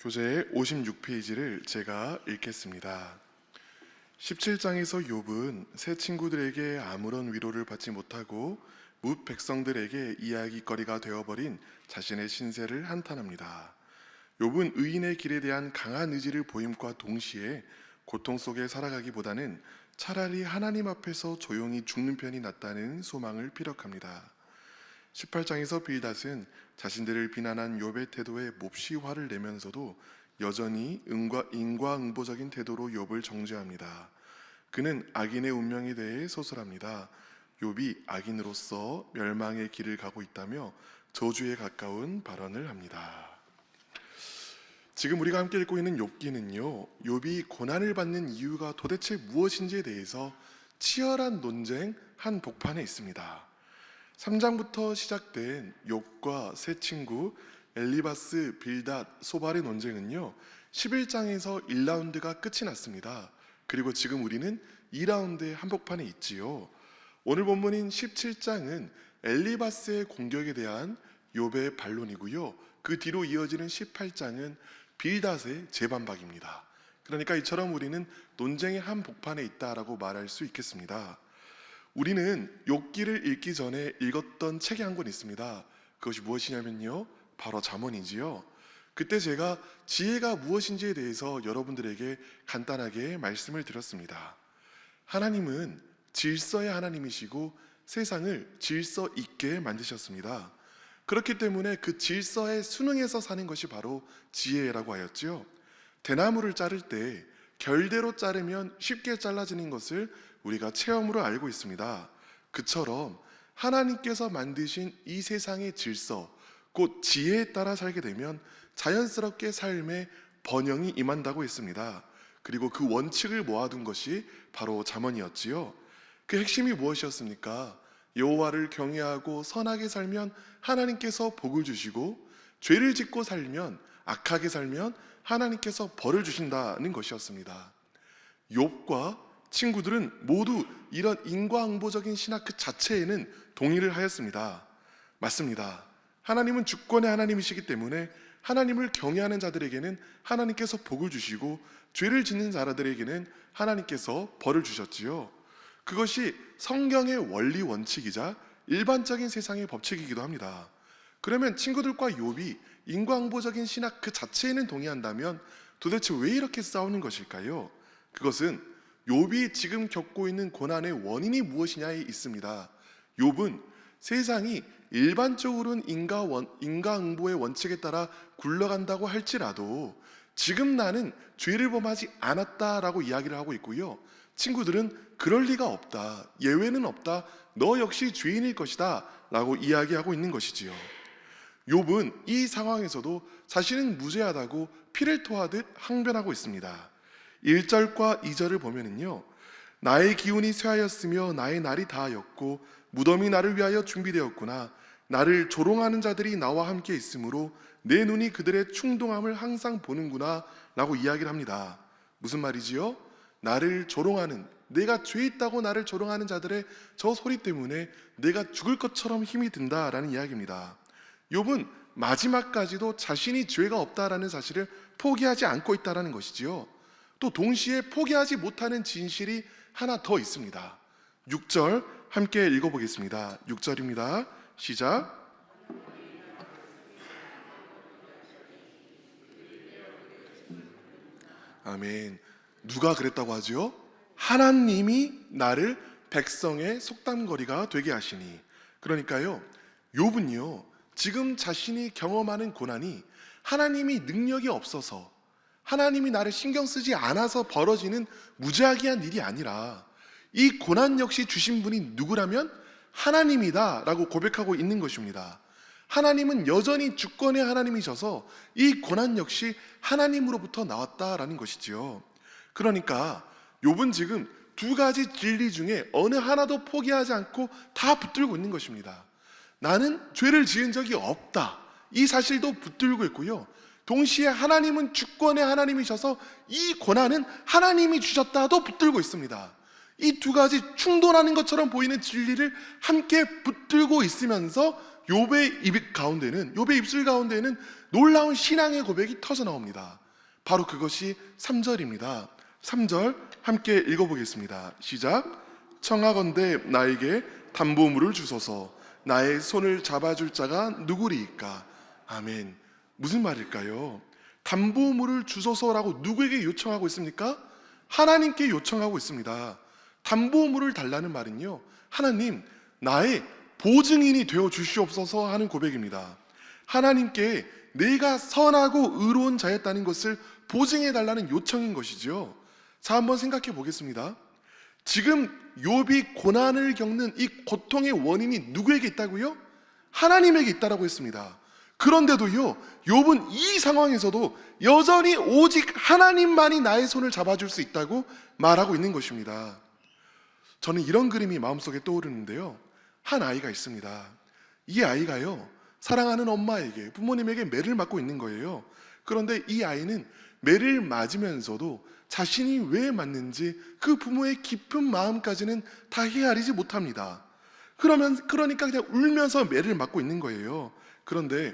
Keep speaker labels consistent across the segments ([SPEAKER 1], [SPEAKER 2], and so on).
[SPEAKER 1] 교재 56페이지를 제가 읽겠습니다. 17장에서 욥은 새 친구들에게 아무런 위로를 받지 못하고 뭇 백성들에게 이야기거리가 되어버린 자신의 신세를 한탄합니다. 욥은 의인의 길에 대한 강한 의지를 보임과 동시에 고통 속에 살아가기보다는 차라리 하나님 앞에서 조용히 죽는 편이 낫다는 소망을 피력합니다. 18장에서 빌닷은 자신들을 비난한 욥의 태도에 몹시 화를 내면서도 여전히 인과응보적인 태도로 욥을 정죄합니다. 그는 악인의 운명에 대해 소설합니다. 욥이 악인으로서 멸망의 길을 가고 있다며 저주에 가까운 발언을 합니다. 지금 우리가 함께 읽고 있는 욥기는요, 욥이 고난을 받는 이유가 도대체 무엇인지에 대해서 치열한 논쟁 한복판에 있습니다. 3장부터 시작된 욥과 세 친구 엘리바스, 빌닷, 소발의 논쟁은요 11장에서 1라운드가 끝이 났습니다. 그리고 지금 우리는 2라운드의 한복판에 있지요. 오늘 본문인 17장은 엘리바스의 공격에 대한 욥의 반론이고요, 그 뒤로 이어지는 18장은 빌닷의 재반박입니다. 그러니까 이처럼 우리는 논쟁의 한복판에 있다라고 말할 수 있겠습니다. 우리는 욥기를 읽기 전에 읽었던 책이 한 권 있습니다. 그것이 무엇이냐면요, 바로 잠언이지요. 그때 제가 지혜가 무엇인지에 대해서 여러분들에게 간단하게 말씀을 드렸습니다. 하나님은 질서의 하나님이시고 세상을 질서 있게 만드셨습니다. 그렇기 때문에 그 질서에 순응해서 사는 것이 바로 지혜라고 하였지요. 대나무를 자를 때 결대로 자르면 쉽게 잘라지는 것을 우리가 체험으로 알고 있습니다. 그처럼 하나님께서 만드신 이 세상의 질서, 곧 지혜에 따라 살게 되면 자연스럽게 삶에 번영이 임한다고 했습니다. 그리고 그 원칙을 모아둔 것이 바로 잠언이었지요. 그 핵심이 무엇이었습니까? 여호와를 경외하고 선하게 살면 하나님께서 복을 주시고, 죄를 짓고 살면, 악하게 살면 하나님께서 벌을 주신다는 것이었습니다. 욥과 친구들은 모두 이런 인과응보적인 신학 그 자체에는 동의를 하였습니다. 맞습니다. 하나님은 주권의 하나님이시기 때문에 하나님을 경외하는 자들에게는 하나님께서 복을 주시고, 죄를 짓는 자들에게는 하나님께서 벌을 주셨지요. 그것이 성경의 원리 원칙이자 일반적인 세상의 법칙이기도 합니다. 그러면 친구들과 욥이 인과응보적인 신학 그 자체에는 동의한다면 도대체 왜 이렇게 싸우는 것일까요? 그것은 욥이 지금 겪고 있는 고난의 원인이 무엇이냐에 있습니다. 욥은 세상이 일반적으로는 인과응보의 원칙에 따라 굴러간다고 할지라도 지금 나는 죄를 범하지 않았다라고 이야기를 하고 있고요, 친구들은 그럴 리가 없다, 예외는 없다, 너 역시 죄인일 것이다 라고 이야기하고 있는 것이지요. 욥은 이 상황에서도 자신은 무죄하다고 피를 토하듯 항변하고 있습니다. 1절과 2절을 보면은요, 나의 기운이 쇠하였으며 나의 날이 다하였고 무덤이 나를 위하여 준비되었구나. 나를 조롱하는 자들이 나와 함께 있으므로 내 눈이 그들의 충동함을 항상 보는구나 라고 이야기를 합니다. 무슨 말이지요? 나를 조롱하는, 내가 죄 있다고 나를 조롱하는 자들의 저 소리 때문에 내가 죽을 것처럼 힘이 든다라는 이야기입니다. 욥은 마지막까지도 자신이 죄가 없다라는 사실을 포기하지 않고 있다라는 것이지요. 또 동시에 포기하지 못하는 진실이 하나 더 있습니다. 6절 함께 읽어보겠습니다. 6절입니다. 시작. 아멘. 누가 그랬다고 하죠? 하나님이 나를 백성의 속담거리가 되게 하시니. 그러니까요, 욥은요 지금 자신이 경험하는 고난이 하나님이 능력이 없어서, 하나님이 나를 신경 쓰지 않아서 벌어지는 무지하기한 일이 아니라 이 고난 역시 주신 분이 누구라면 하나님이다 라고 고백하고 있는 것입니다. 하나님은 여전히 주권의 하나님이셔서 이 고난 역시 하나님으로부터 나왔다라는 것이지요. 그러니까 욥은 지금 두 가지 진리 중에 어느 하나도 포기하지 않고 다 붙들고 있는 것입니다. 나는 죄를 지은 적이 없다, 이 사실도 붙들고 있고요, 동시에 하나님은 주권의 하나님이셔서 이 고난은 하나님이 주셨다도 붙들고 있습니다. 이 두 가지 충돌하는 것처럼 보이는 진리를 함께 붙들고 있으면서 욥의 입술 가운데는 놀라운 신앙의 고백이 터져 나옵니다. 바로 그것이 3절입니다. 3절 함께 읽어보겠습니다. 시작. 청하건대 나에게 담보물을 주소서. 나의 손을 잡아줄 자가 누구리이까? 아멘. 무슨 말일까요? 담보물을 주소서라고 누구에게 요청하고 있습니까? 하나님께 요청하고 있습니다. 담보물을 달라는 말은요, 하나님, 나의 보증인이 되어 주시옵소서 하는 고백입니다. 하나님께 내가 선하고 의로운 자였다는 것을 보증해 달라는 요청인 것이죠. 자, 한번 생각해 보겠습니다. 지금 욥이 고난을 겪는 이 고통의 원인이 누구에게 있다고요? 하나님에게 있다라고 했습니다. 그런데도요, 욥은 이 상황에서도 여전히 오직 하나님만이 나의 손을 잡아줄 수 있다고 말하고 있는 것입니다. 저는 이런 그림이 마음속에 떠오르는데요, 한 아이가 있습니다. 이 아이가요, 사랑하는 엄마에게, 부모님에게 매를 맞고 있는 거예요. 그런데 이 아이는 매를 맞으면서도 자신이 왜 맞는지 그 부모의 깊은 마음까지는 다 헤아리지 못합니다. 그러니까 그냥 울면서 매를 맞고 있는 거예요. 그런데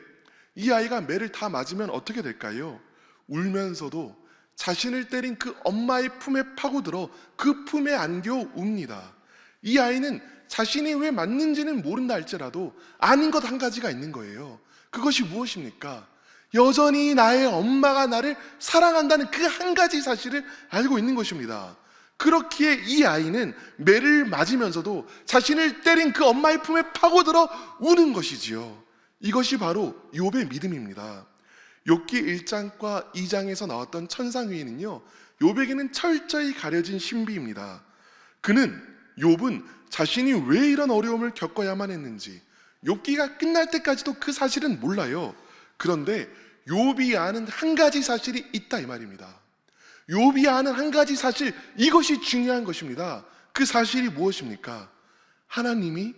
[SPEAKER 1] 이 아이가 매를 다 맞으면 어떻게 될까요? 울면서도 자신을 때린 그 엄마의 품에 파고들어 그 품에 안겨 웁니다. 이 아이는 자신이 왜 맞는지는 모른다 할지라도 아는 것 한 가지가 있는 거예요. 그것이 무엇입니까? 여전히 나의 엄마가 나를 사랑한다는 그 한 가지 사실을 알고 있는 것입니다. 그렇기에 이 아이는 매를 맞으면서도 자신을 때린 그 엄마의 품에 파고들어 우는 것이지요. 이것이 바로 욥의 믿음입니다. 욥기 1장과 2장에서 나왔던 천상 위인은요, 욥에게는 철저히 가려진 신비입니다. 욥은 자신이 왜 이런 어려움을 겪어야만 했는지, 욥기가 끝날 때까지도 그 사실은 몰라요. 그런데 욥이 아는 한 가지 사실이 있다 이 말입니다. 욥이 아는 한 가지 사실, 이것이 중요한 것입니다. 그 사실이 무엇입니까? 하나님이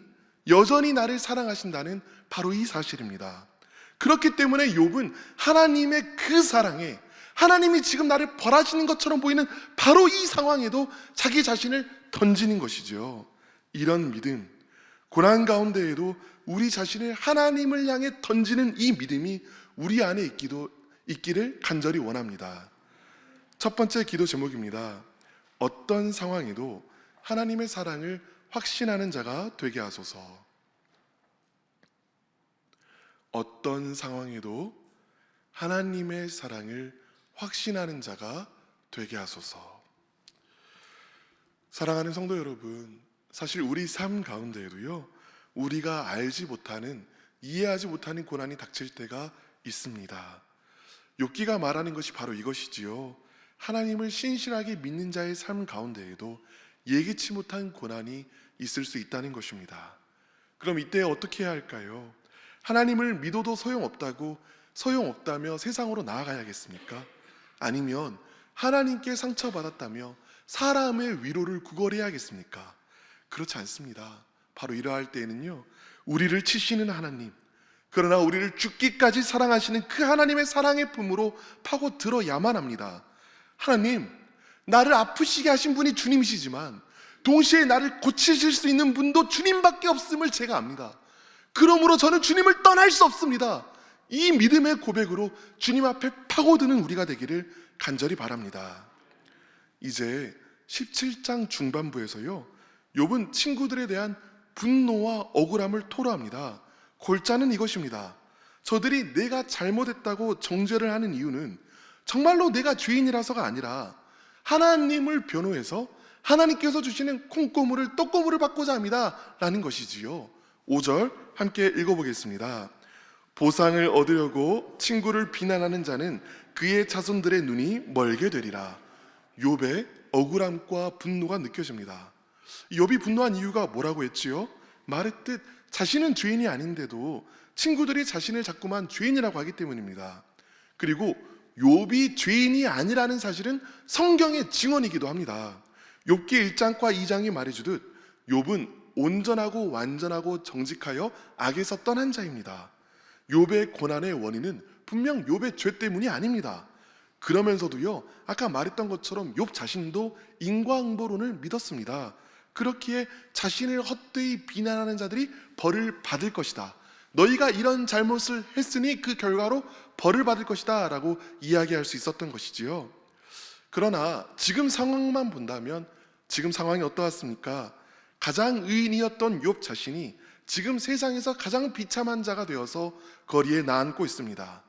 [SPEAKER 1] 여전히 나를 사랑하신다는 바로 이 사실입니다. 그렇기 때문에 욥은 하나님의 그 사랑에, 하나님이 지금 나를 벌하시는 것처럼 보이는 바로 이 상황에도 자기 자신을 던지는 것이죠. 이런 믿음, 고난 가운데에도 우리 자신을 하나님을 향해 던지는 이 믿음이 우리 안에 있기를 간절히 원합니다. 첫 번째 기도 제목입니다. 어떤 상황에도 하나님의 사랑을 확신하는 자가 되게 하소서. 어떤 상황에도 하나님의 사랑을 확신하는 자가 되게 하소서. 사랑하는 성도 여러분, 사실 우리 삶 가운데에도요, 우리가 알지 못하는, 이해하지 못하는 고난이 닥칠 때가 있습니다. 욥기가 말하는 것이 바로 이것이지요. 하나님을 신실하게 믿는 자의 삶 가운데에도 예기치 못한 고난이 있을 수 있다는 것입니다. 그럼 이때 어떻게 해야 할까요? 하나님을 믿어도 소용없다며 세상으로 나아가야겠습니까? 아니면 하나님께 상처받았다며 사람의 위로를 구걸해야겠습니까? 그렇지 않습니다. 바로 이러할 때에는요, 우리를 치시는 하나님, 그러나 우리를 죽기까지 사랑하시는 그 하나님의 사랑의 품으로 파고들어야만 합니다. 하나님, 나를 아프시게 하신 분이 주님이시지만 동시에 나를 고치실 수 있는 분도 주님밖에 없음을 제가 압니다. 그러므로 저는 주님을 떠날 수 없습니다. 이 믿음의 고백으로 주님 앞에 파고드는 우리가 되기를 간절히 바랍니다. 이제 17장 중반부에서요, 욥은 친구들에 대한 분노와 억울함을 토로합니다. 골자는 이것입니다. 저들이 내가 잘못했다고 정죄를 하는 이유는 정말로 내가 죄인이라서가 아니라 하나님을 변호해서 하나님께서 주시는 콩고물을 떡고물을 받고자 합니다 라는 것이지요. 5절 함께 읽어보겠습니다. 보상을 얻으려고 친구를 비난하는 자는 그의 자손들의 눈이 멀게 되리라. 욥의 억울함과 분노가 느껴집니다. 욥이 분노한 이유가 뭐라고 했지요? 말했듯 자신은 죄인이 아닌데도 친구들이 자신을 자꾸만 죄인이라고 하기 때문입니다. 그리고 욥이 죄인이 아니라는 사실은 성경의 증언이기도 합니다. 욥기 1장과 2장이 말해주듯 욥은 온전하고 완전하고 정직하여 악에서 떠난 자입니다. 욥의 고난의 원인은 분명 욥의 죄 때문이 아닙니다. 그러면서도요, 아까 말했던 것처럼 욥 자신도 인과응보론을 믿었습니다. 그렇기에 자신을 헛되이 비난하는 자들이 벌을 받을 것이다, 너희가 이런 잘못을 했으니 그 결과로 벌을 받을 것이다 라고 이야기할 수 있었던 것이지요. 그러나 지금 상황만 본다면 지금 상황이 어떠했습니까? 가장 의인이었던 욥 자신이 지금 세상에서 가장 비참한 자가 되어서 거리에 나앉고 있습니다.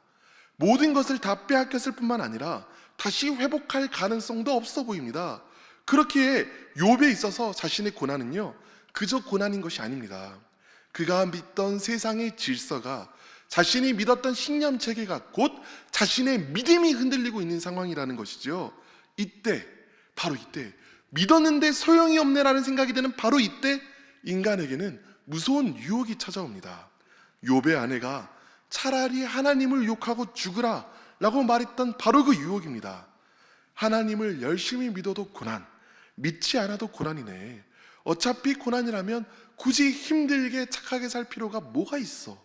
[SPEAKER 1] 모든 것을 다 빼앗겼을 뿐만 아니라 다시 회복할 가능성도 없어 보입니다. 그렇기에 욥에 있어서 자신의 고난은요, 그저 고난인 것이 아닙니다. 그가 믿던 세상의 질서가, 자신이 믿었던 신념 체계가 곧 자신의 믿음이 흔들리고 있는 상황이라는 것이죠. 이때, 바로 이때, 믿었는데 소용이 없네라는 생각이 드는 바로 이때 인간에게는 무서운 유혹이 찾아옵니다. 욥의 아내가 차라리 하나님을 욕하고 죽으라 라고 말했던 바로 그 유혹입니다. 하나님을 열심히 믿어도 고난, 믿지 않아도 고난이네. 어차피 고난이라면 굳이 힘들게 착하게 살 필요가 뭐가 있어.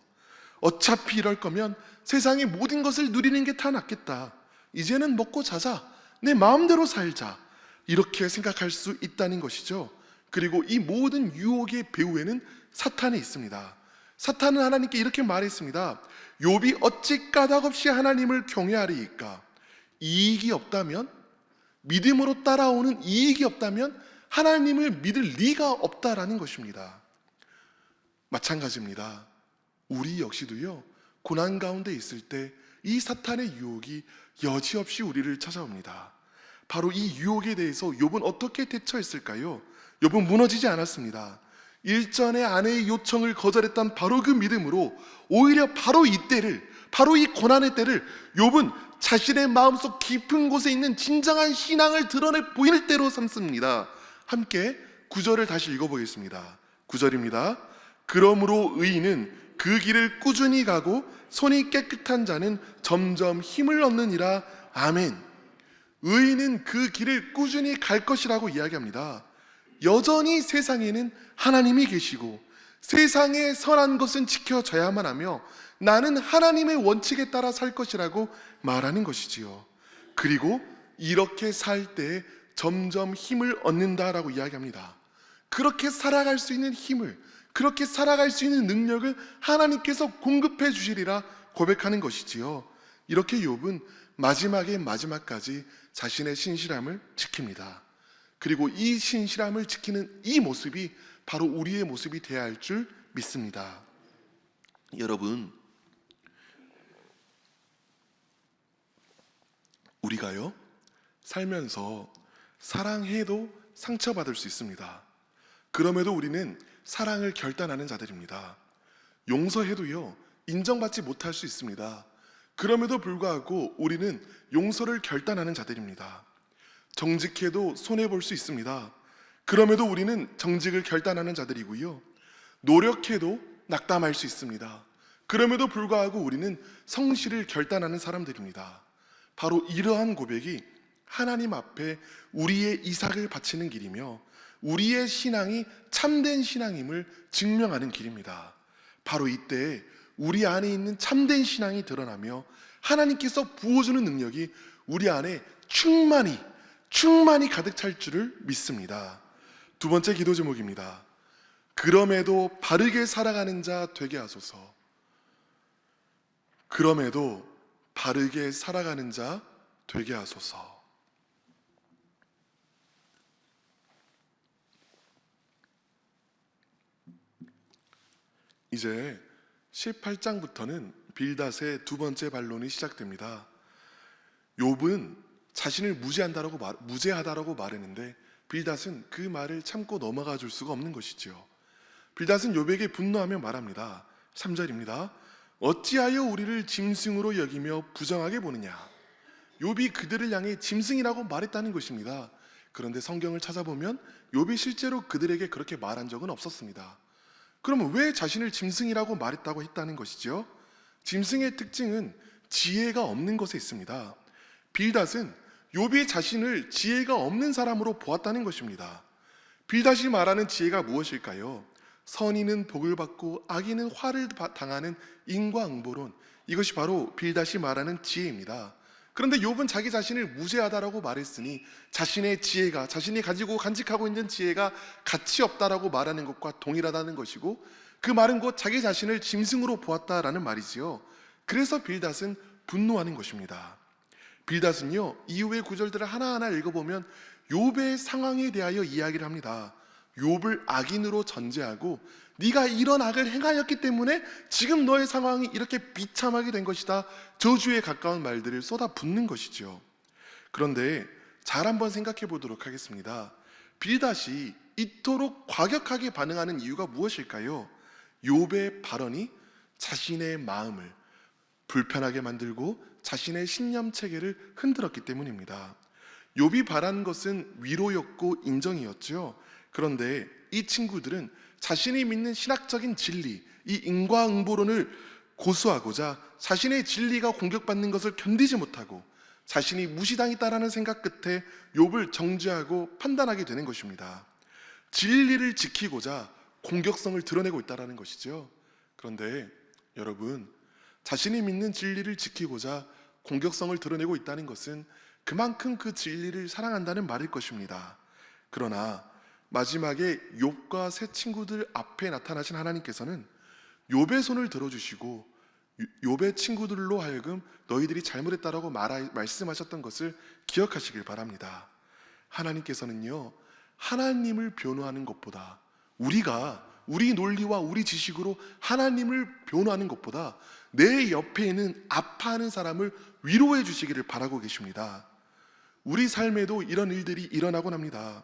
[SPEAKER 1] 어차피 이럴 거면 세상의 모든 것을 누리는 게 다 낫겠다. 이제는 먹고 자자. 내 마음대로 살자. 이렇게 생각할 수 있다는 것이죠. 그리고 이 모든 유혹의 배후에는 사탄이 있습니다. 사탄은 하나님께 이렇게 말했습니다. 욥이 어찌 까닭없이 하나님을 경외하리이까? 이익이 없다면, 믿음으로 따라오는 이익이 없다면 하나님을 믿을 리가 없다라는 것입니다. 마찬가지입니다. 우리 역시도요, 고난 가운데 있을 때 이 사탄의 유혹이 여지없이 우리를 찾아옵니다. 바로 이 유혹에 대해서 욥은 어떻게 대처했을까요? 욥은 무너지지 않았습니다. 일전에 아내의 요청을 거절했던 바로 그 믿음으로 오히려 바로 이때를, 바로 이 고난의 때를 욥은 자신의 마음속 깊은 곳에 있는 진정한 신앙을 드러내 보일 때로 삼습니다. 함께 9절을 다시 읽어보겠습니다. 9절입니다. 그러므로 의인은 그 길을 꾸준히 가고 손이 깨끗한 자는 점점 힘을 얻느니라. 아멘. 의인은 그 길을 꾸준히 갈 것이라고 이야기합니다. 여전히 세상에는 하나님이 계시고 세상의 선한 것은 지켜져야만 하며 나는 하나님의 원칙에 따라 살 것이라고 말하는 것이지요. 그리고 이렇게 살 때 점점 힘을 얻는다라고 이야기합니다. 그렇게 살아갈 수 있는 힘을, 그렇게 살아갈 수 있는 능력을 하나님께서 공급해 주시리라 고백하는 것이지요. 이렇게 욥은 마지막의 마지막까지 자신의 신실함을 지킵니다. 그리고 이 신실함을 지키는 이 모습이 바로 우리의 모습이 되어야 할 줄 믿습니다. 여러분, 우리가요, 살면서 사랑해도 상처받을 수 있습니다. 그럼에도 우리는 사랑을 결단하는 자들입니다. 용서해도요, 인정받지 못할 수 있습니다. 그럼에도 불구하고 우리는 용서를 결단하는 자들입니다. 정직해도 손해볼 수 있습니다. 그럼에도 우리는 정직을 결단하는 자들이고요. 노력해도 낙담할 수 있습니다. 그럼에도 불구하고 우리는 성실을 결단하는 사람들입니다. 바로 이러한 고백이 하나님 앞에 우리의 이삭을 바치는 길이며 우리의 신앙이 참된 신앙임을 증명하는 길입니다. 바로 이때 우리 안에 있는 참된 신앙이 드러나며 하나님께서 부어주는 능력이 우리 안에 충만히 가득 찰 줄을 믿습니다. 두 번째 기도 제목입니다. 그럼에도 바르게 살아가는 자 되게 하소서. 그럼에도 바르게 살아가는 자 되게 하소서. 이제 18장부터는 빌닷의 두 번째 반론이 시작됩니다. 욥은 자신을 무죄하다라고 말했는데 빌닷은 그 말을 참고 넘어가 줄 수가 없는 것이죠. 빌닷은 욥에게 분노하며 말합니다. 3절입니다. 어찌하여 우리를 짐승으로 여기며 부정하게 보느냐. 욥이 그들을 향해 짐승이라고 말했다는 것입니다. 그런데 성경을 찾아보면 욥이 실제로 그들에게 그렇게 말한 적은 없었습니다. 그러면 왜 자신을 짐승이라고 말했다고 했다는 것이죠? 짐승의 특징은 지혜가 없는 것에 있습니다. 빌닷은 욥이 자신을 지혜가 없는 사람으로 보았다는 것입니다. 빌닷이 말하는 지혜가 무엇일까요? 선인은 복을 받고 악인은 화를 당하는 인과응보론, 이것이 바로 빌닷이 말하는 지혜입니다. 그런데 욥은 자기 자신을 무죄하다라고 말했으니 자신의 지혜가, 자신이 가지고 간직하고 있는 지혜가 가치 없다라고 말하는 것과 동일하다는 것이고, 그 말은 곧 자기 자신을 짐승으로 보았다라는 말이지요. 그래서 빌닷은 분노하는 것입니다. 빌닷은요, 이후의 구절들을 하나하나 읽어보면 욥의 상황에 대하여 이야기를 합니다. 욥을 악인으로 전제하고 네가 이런 악을 행하였기 때문에 지금 너의 상황이 이렇게 비참하게 된 것이다, 저주에 가까운 말들을 쏟아붓는 것이죠. 그런데 잘 한번 생각해 보도록 하겠습니다. 빌닷이 이토록 과격하게 반응하는 이유가 무엇일까요? 욥의 발언이 자신의 마음을 불편하게 만들고 자신의 신념 체계를 흔들었기 때문입니다. 욥이 바란 것은 위로였고 인정이었죠. 그런데 이 친구들은 자신이 믿는 신학적인 진리, 이 인과응보론을 고수하고자 자신의 진리가 공격받는 것을 견디지 못하고 자신이 무시당했다라는 생각 끝에 욥을 정죄하고 판단하게 되는 것입니다. 진리를 지키고자 공격성을 드러내고 있다는 것이죠. 그런데 여러분, 자신이 믿는 진리를 지키고자 공격성을 드러내고 있다는 것은 그만큼 그 진리를 사랑한다는 말일 것입니다. 그러나 마지막에 욥과 세 친구들 앞에 나타나신 하나님께서는 욥의 손을 들어주시고 욥의 친구들로 하여금 너희들이 잘못했다라고 말씀하셨던 것을 기억하시길 바랍니다. 하나님께서는요, 하나님을 변호하는 것보다 우리 논리와 우리 지식으로 하나님을 변호하는 것보다 내 옆에 있는 아파하는 사람을 위로해 주시기를 바라고 계십니다. 우리 삶에도 이런 일들이 일어나곤 합니다.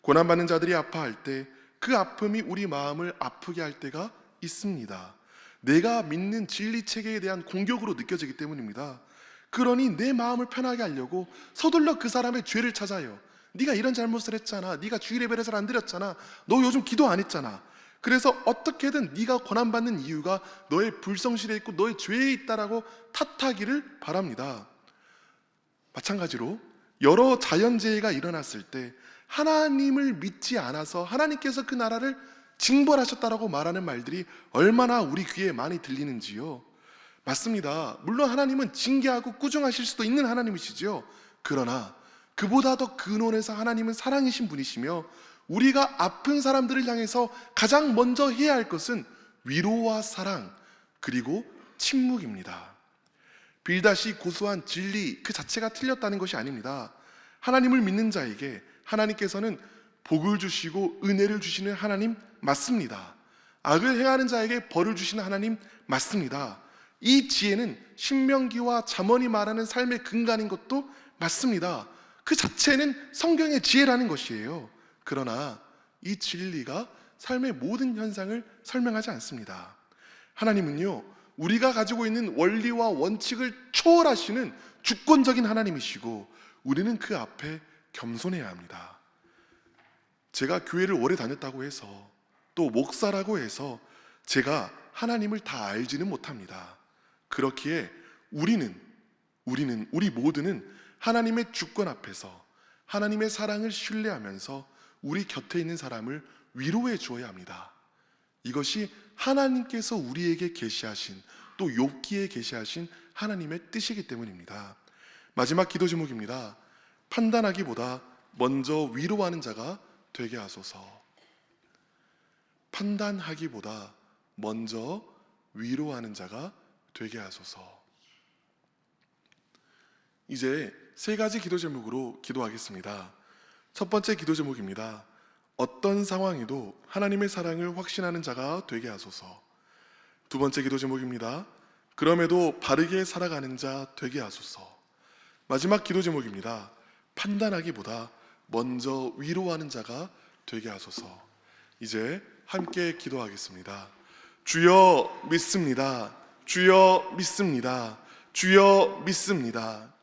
[SPEAKER 1] 고난받는 자들이 아파할 때 그 아픔이 우리 마음을 아프게 할 때가 있습니다. 내가 믿는 진리 체계에 대한 공격으로 느껴지기 때문입니다. 그러니 내 마음을 편하게 하려고 서둘러 그 사람의 죄를 찾아요. 네가 이런 잘못을 했잖아, 네가 주일 예배를 잘 안 드렸잖아, 너 요즘 기도 안 했잖아. 그래서 어떻게든 네가 고난받는 이유가 너의 불성실에 있고 너의 죄에 있다라고 탓하기를 바랍니다. 마찬가지로 여러 자연재해가 일어났을 때 하나님을 믿지 않아서 하나님께서 그 나라를 징벌하셨다라고 말하는 말들이 얼마나 우리 귀에 많이 들리는지요. 맞습니다. 물론 하나님은 징계하고 꾸중하실 수도 있는 하나님이시죠. 그러나 그보다 더 근원에서 하나님은 사랑이신 분이시며 우리가 아픈 사람들을 향해서 가장 먼저 해야 할 것은 위로와 사랑, 그리고 침묵입니다. 빌닷이 고수한 진리 그 자체가 틀렸다는 것이 아닙니다. 하나님을 믿는 자에게 하나님께서는 복을 주시고 은혜를 주시는 하나님 맞습니다. 악을 행하는 자에게 벌을 주시는 하나님 맞습니다. 이 지혜는 신명기와 잠언이 말하는 삶의 근간인 것도 맞습니다. 그 자체는 성경의 지혜라는 것이에요. 그러나 이 진리가 삶의 모든 현상을 설명하지 않습니다. 하나님은요, 우리가 가지고 있는 원리와 원칙을 초월하시는 주권적인 하나님이시고 우리는 그 앞에 겸손해야 합니다. 제가 교회를 오래 다녔다고 해서 또 목사라고 해서 제가 하나님을 다 알지는 못합니다. 그렇기에 우리 모두는 하나님의 주권 앞에서 하나님의 사랑을 신뢰하면서 우리 곁에 있는 사람을 위로해 주어야 합니다. 이것이 하나님께서 우리에게 계시하신, 또 욥기에 계시하신 하나님의 뜻이기 때문입니다. 마지막 기도 제목입니다. 판단하기보다 먼저 위로하는 자가 되게 하소서. 판단하기보다 먼저 위로하는 자가 되게 하소서. 이제 세 가지 기도 제목으로 기도하겠습니다. 첫 번째 기도 제목입니다. 어떤 상황에도 하나님의 사랑을 확신하는 자가 되게 하소서. 두 번째 기도 제목입니다. 그럼에도 바르게 살아가는 자 되게 하소서. 마지막 기도 제목입니다. 판단하기보다 먼저 위로하는 자가 되게 하소서. 이제 함께 기도하겠습니다. 주여 믿습니다. 주여 믿습니다. 주여 믿습니다.